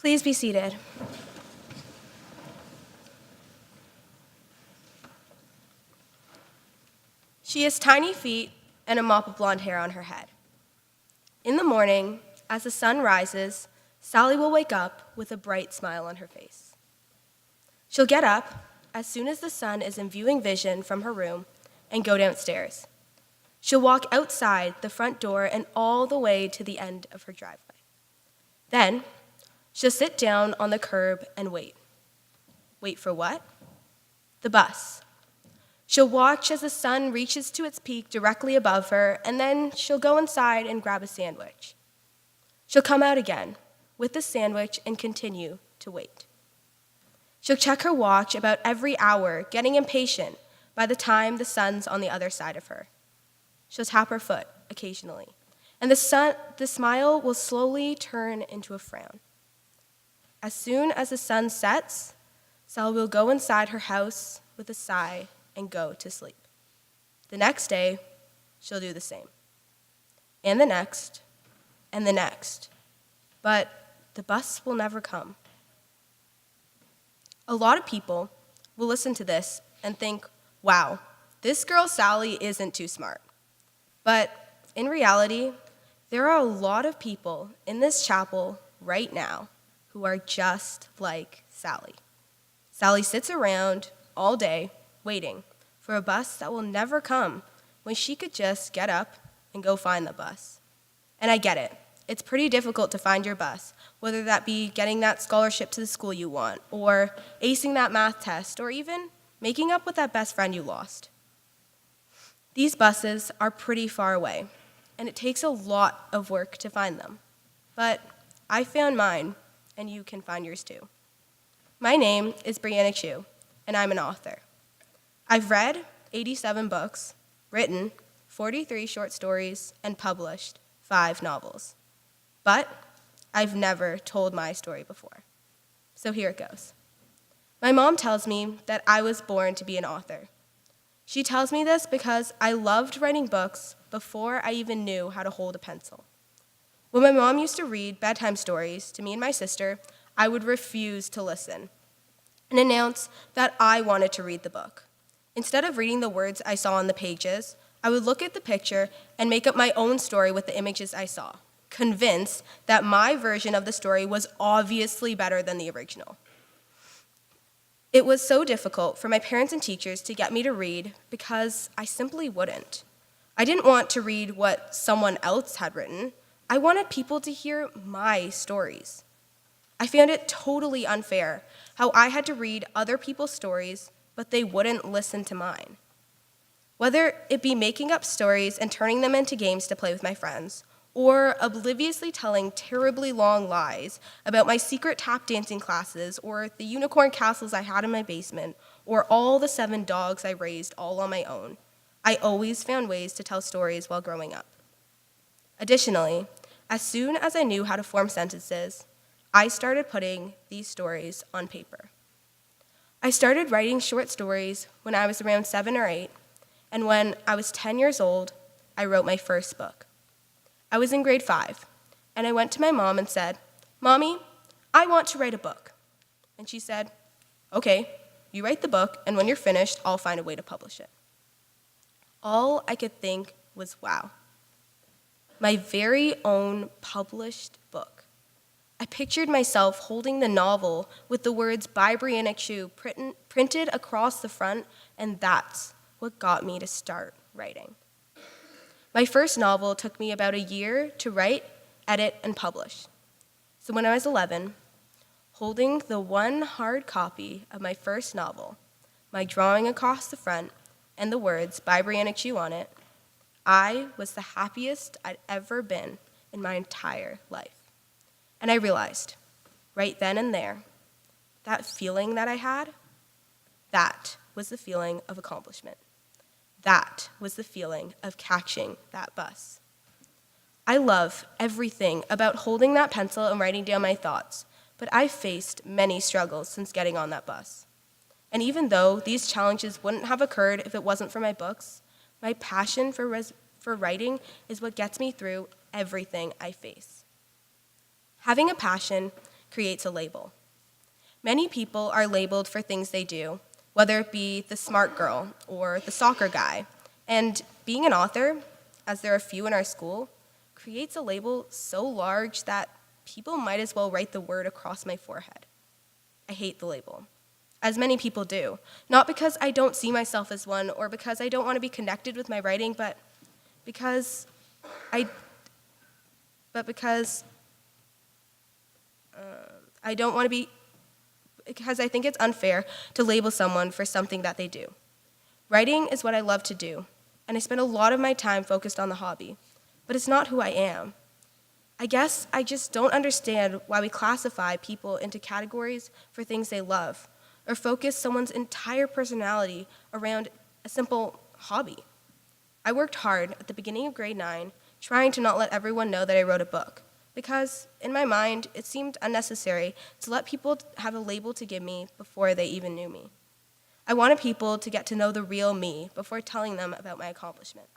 Please be seated. She has tiny feet and a mop of blonde hair on her head. In the morning, as the sun rises, Sally will wake up with a bright smile on her face. She'll get up as soon as the sun is in viewing vision from her room and go downstairs. She'll walk outside the front door and all the way to the end of her driveway. Then, she'll sit down on the curb and wait. Wait for what? The bus. She'll watch as the sun reaches to its peak directly above her, and then she'll go inside and grab a sandwich. She'll come out again with the sandwich and continue to wait. She'll check her watch about every hour, getting impatient by the time the sun's on the other side of her. She'll tap her foot occasionally, and the smile will slowly turn into a frown. As soon as the sun sets, Sally will go inside her house with a sigh and go to sleep. The next day, she'll do the same. And the next, and the next. But the bus will never come. A lot of people will listen to this and think, wow, this girl Sally isn't too smart. But in reality, there are a lot of people in this chapel right now who are just like Sally. Sally sits around all day waiting for a bus that will never come when she could just get up and go find the bus. And I get it. It's pretty difficult to find your bus, whether that be getting that scholarship to the school you want, or acing that math test, or even making up with that best friend you lost. These buses are pretty far away, and it takes a lot of work to find them. But I found mine, and you can find yours too. My name is Brianna Chiu, and I'm an author. I've read 87 books, written 43 short stories, and published 5 novels. But I've never told my story before. So here it goes. My mom tells me that I was born to be an author. She tells me this because I loved writing books before I even knew how to hold a pencil. When my mom used to read bedtime stories to me and my sister, I would refuse to listen and announce that I wanted to read the book. Instead of reading the words I saw on the pages, I would look at the picture and make up my own story with the images I saw, convinced that my version of the story was obviously better than the original. It was so difficult for my parents and teachers to get me to read because I simply wouldn't. I didn't want to read what someone else had written. I wanted people to hear my stories. I found it totally unfair how I had to read other people's stories, but they wouldn't listen to mine. Whether it be making up stories and turning them into games to play with my friends, or obliviously telling terribly long lies about my secret tap dancing classes, or the unicorn castles I had in my basement, or all the 7 dogs I raised all on my own, I always found ways to tell stories while growing up. Additionally, as soon as I knew how to form sentences, I started putting these stories on paper. I started writing short stories when I was around 7 or 8, and when I was 10 years old, I wrote my first book. I was in grade 5, and I went to my mom and said, "Mommy, I want to write a book." And she said, "Okay, you write the book, and when you're finished, I'll find a way to publish it." All I could think was, wow, my very own published book. I pictured myself holding the novel with the words "by Brianna Chiu" printed across the front, and that's what got me to start writing. My first novel took me about a year to write, edit, and publish. So when I was 11, holding the one hard copy of my first novel, my drawing across the front, and the words "by Brianna Chiu" on it, I was the happiest I'd ever been in my entire life. And I realized, right then and there, that feeling that I had, that was the feeling of accomplishment. That was the feeling of catching that bus. I love everything about holding that pencil and writing down my thoughts, but I've faced many struggles since getting on that bus. And even though these challenges wouldn't have occurred if it wasn't for my books, my passion for writing is what gets me through everything I face. Having a passion creates a label. Many people are labeled for things they do, whether it be the smart girl or the soccer guy. And being an author, as there are few in our school, creates a label so large that people might as well write the word across my forehead. I hate the label, as many people do, not because I don't see myself as one or because I don't want to be connected with my writing, but because I don't want to be, because I think it's unfair to label someone for something that they do. Writing is what I love to do, and I spend a lot of my time focused on the hobby, but it's not who I am. I guess I just don't understand why we classify people into categories for things they love, or focus someone's entire personality around a simple hobby. I worked hard at the beginning of grade 9, trying to not let everyone know that I wrote a book, because in my mind, it seemed unnecessary to let people have a label to give me before they even knew me. I wanted people to get to know the real me before telling them about my accomplishment.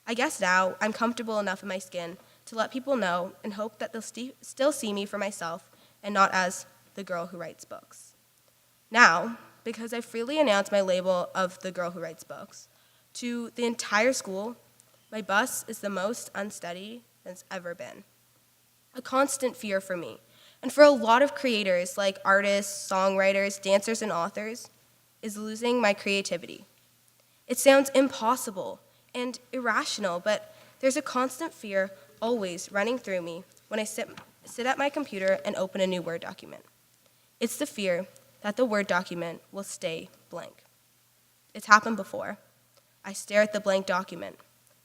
I guess now I'm comfortable enough in my skin to let people know and hope that they'll still see me for myself and not as the girl who writes books. Now, because I freely announced my label of the girl who writes books to the entire school, my bus is the most unsteady it's ever been. A constant fear for me, and for a lot of creators like artists, songwriters, dancers, and authors, is losing my creativity. It sounds impossible and irrational, but there's a constant fear always running through me when I sit at my computer and open a new Word document. It's the fear that the Word document will stay blank. It's happened before. I stare at the blank document,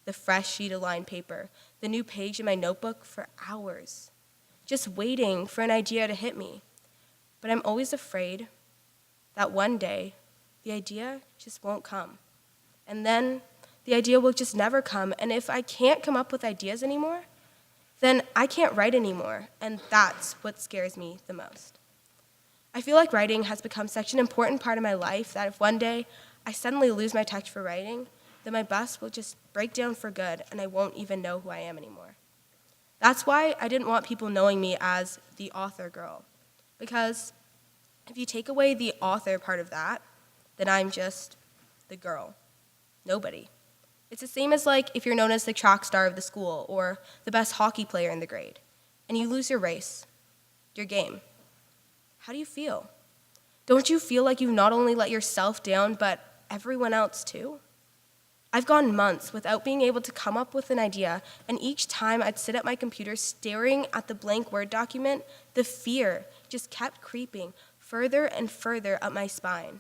the fresh sheet of lined paper, the new page in my notebook for hours, just waiting for an idea to hit me. But I'm always afraid that one day the idea just won't come. And then the idea will just never come. And if I can't come up with ideas anymore, then I can't write anymore. And that's what scares me the most. I feel like writing has become such an important part of my life that if one day I suddenly lose my touch for writing, then my bus will just break down for good and I won't even know who I am anymore. That's why I didn't want people knowing me as the author girl. Because if you take away the author part of that, then I'm just the girl. Nobody. It's the same as like if you're known as the track star of the school or the best hockey player in the grade, and you lose your race, your game. How do you feel? Don't you feel like you've not only let yourself down, but everyone else too? I've gone months without being able to come up with an idea, and each time I'd sit at my computer staring at the blank Word document, the fear just kept creeping further and further up my spine.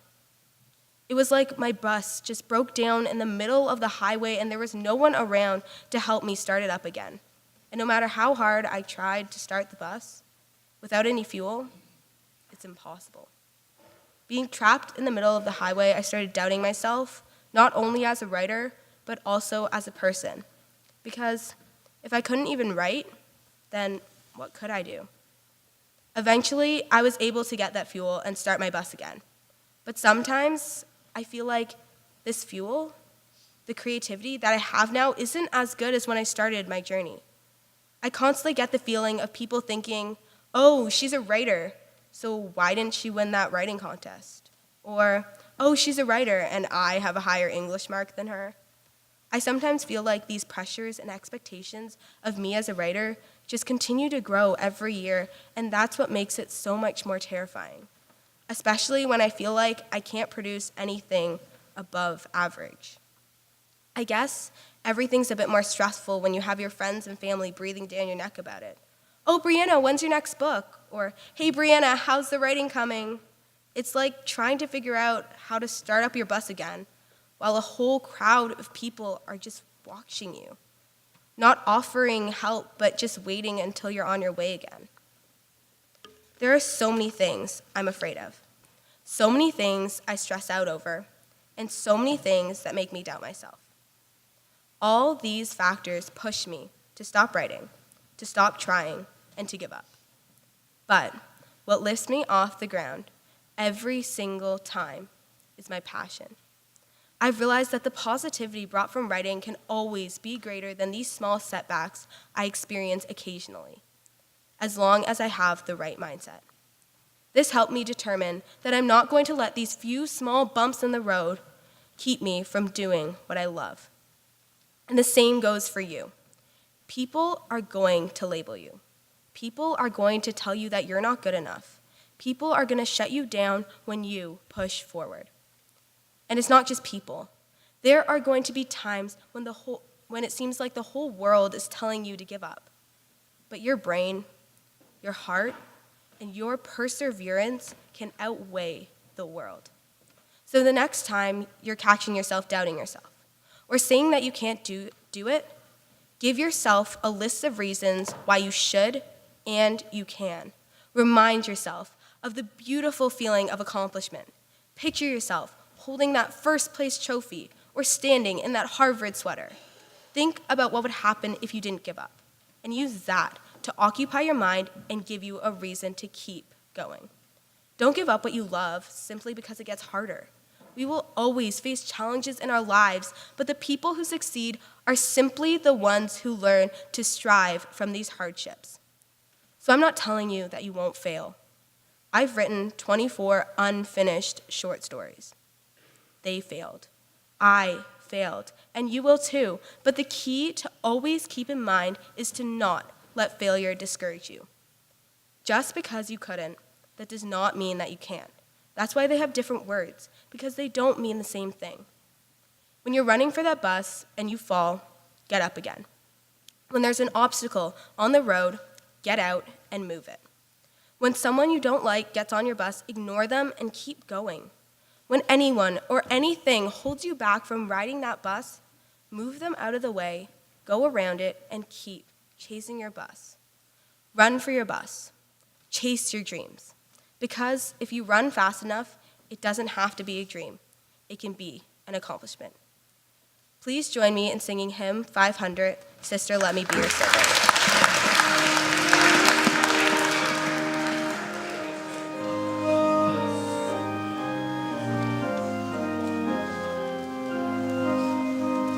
It was like my bus just broke down in the middle of the highway and there was no one around to help me start it up again. And no matter how hard I tried to start the bus, without any fuel, it's impossible. Being trapped in the middle of the highway, I started doubting myself, not only as a writer, but also as a person. Because if I couldn't even write, then what could I do? Eventually, I was able to get that fuel and start my bus again. But sometimes I feel like this fuel, the creativity that I have now, isn't as good as when I started my journey. I constantly get the feeling of people thinking, oh, she's a writer, so why didn't she win that writing contest? Or, oh, she's a writer and I have a higher English mark than her. I sometimes feel like these pressures and expectations of me as a writer just continue to grow every year, and that's what makes it so much more terrifying, especially when I feel like I can't produce anything above average. I guess everything's a bit more stressful when you have your friends and family breathing down your neck about it. Oh, Brianna, when's your next book? Or, hey, Brianna, how's the writing coming? It's like trying to figure out how to start up your bus again while a whole crowd of people are just watching you, not offering help, but just waiting until you're on your way again. There are so many things I'm afraid of, so many things I stress out over, and so many things that make me doubt myself. All these factors push me to stop writing, to stop trying, and to give up. But what lifts me off the ground every single time is my passion. I've realized that the positivity brought from writing can always be greater than these small setbacks I experience occasionally. as long as I have the right mindset. This helped me determine that I'm not going to let these few small bumps in the road keep me from doing what I love. And the same goes for you. People are going to label you. People are going to tell you that you're not good enough. People are going to shut you down when you push forward. And it's not just people. There are going to be times when it seems like the whole world is telling you to give up. But your brain, your heart, and your perseverance can outweigh the world. So the next time you're catching yourself doubting yourself, or saying that you can't do it, give yourself a list of reasons why you should and you can. Remind yourself of the beautiful feeling of accomplishment. Picture yourself holding that first place trophy or standing in that Harvard sweater. Think about what would happen if you didn't give up, and use that to occupy your mind and give you a reason to keep going. Don't give up what you love simply because it gets harder. We will always face challenges in our lives, but the people who succeed are simply the ones who learn to strive from these hardships. So I'm not telling you that you won't fail. I've written 24 unfinished short stories. They failed. I failed, and you will too. But the key to always keep in mind is to not let failure discourage you. Just because you couldn't, that does not mean that you can't. That's why they have different words, because they don't mean the same thing. When you're running for that bus and you fall, get up again. When there's an obstacle on the road, get out and move it. When someone you don't like gets on your bus, ignore them and keep going. When anyone or anything holds you back from riding that bus, move them out of the way, go around it, and keep chasing your bus. Run for your bus. Chase your dreams. Because if you run fast enough, it doesn't have to be a dream. It can be an accomplishment. Please join me in singing hymn 500, Sister, Let Me Be Your Servant.